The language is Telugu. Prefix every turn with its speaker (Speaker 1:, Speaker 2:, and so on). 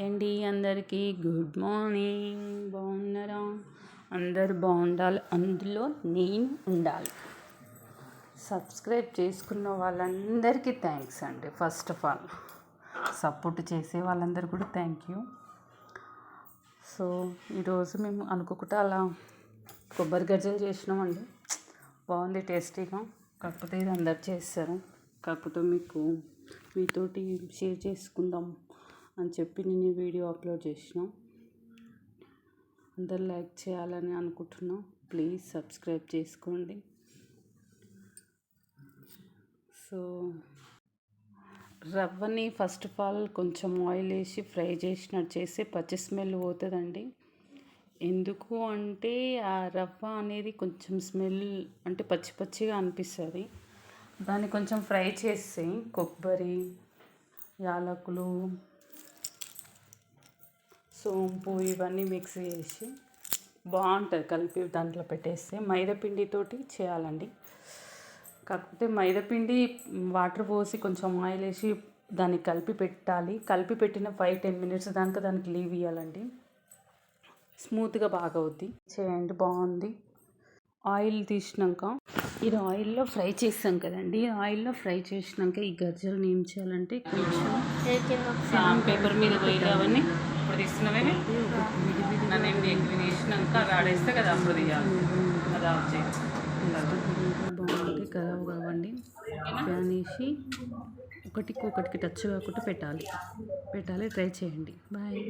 Speaker 1: హాయ్ అండి, అందరికీ గుడ్ మార్నింగ్. బాగున్నారా? అందరు బాగుండాలి, అందులో నేను ఉండాలి. సబ్స్క్రైబ్ చేసుకున్న వాళ్ళందరికీ థ్యాంక్స్ అండి. ఫస్ట్ ఆఫ్ ఆల్ సపోర్ట్ చేసే వాళ్ళందరూ కూడా థ్యాంక్ యూ. సో ఈరోజు మేము అనుకోకుండా అలా కొబ్బరి గజ్జలు చేసినామండి. బాగుంది, టేస్టీగా. కాకపోతే ఇది అందరు చేస్తారు, కాకపోతే మీతోటి షేర్ చేసుకుందాం అని చెప్పి నేను ఈ వీడియో అప్లోడ్ చేసిన. అందరు లైక్ చేయాలని అనుకుంటున్నా. ప్లీజ్ సబ్స్క్రైబ్ చేసుకోండి. సో రవ్వని ఫస్ట్ ఆఫ్ ఆల్ కొంచెం ఆయిల్ వేసి ఫ్రై చేసినట్టు చేస్తే పచ్చి స్మెల్ పోతుందండి. ఎందుకు అంటే ఆ రవ్వ అనేది కొంచెం స్మెల్ అంటే పచ్చి పచ్చిగా అనిపిస్తుంది. దాన్ని కొంచెం ఫ్రై చేస్తే కొబ్బరి, యాలకులు, సోంపు ఇవన్నీ మిక్స్ చేసి బాగుంటుంది. కలిపి దాంట్లో పెట్టేస్తే మైదాపిండితోటి చేయాలండి. కాకపోతే మైదాపిండి వాటర్ పోసి కొంచెం ఆయిల్ వేసి దాన్ని కలిపి పెట్టాలి. కలిపి పెట్టిన 5-10 మినిట్స్ దాకా దానికి లీవ్ ఇవ్వాలండి. స్మూత్గా బాగా అవుద్ది. చేయండి, బాగుంది. ఆయిల్ తీసినాక ఇది ఆయిల్లో ఫ్రై చేస్తాం కదండి. ఆయిల్లో ఫ్రై చేసినాక ఈ గజ్జలను ఏం చేయాలంటే కొంచెం పేపర్ మీద పోయి అవన్నీ ఇప్పుడు తీస్తున్నవే నన్ను వేసినాక అవి ఆడేస్తే కదా అప్పుడు తీయాలి. అలా వచ్చేది బాగుంది, ఖరాబ్ కావండి. ప్యాన్ వేసి ఒకటికి టచ్ కాకుండా పెట్టాలి. ట్రై చేయండి. బాయ్.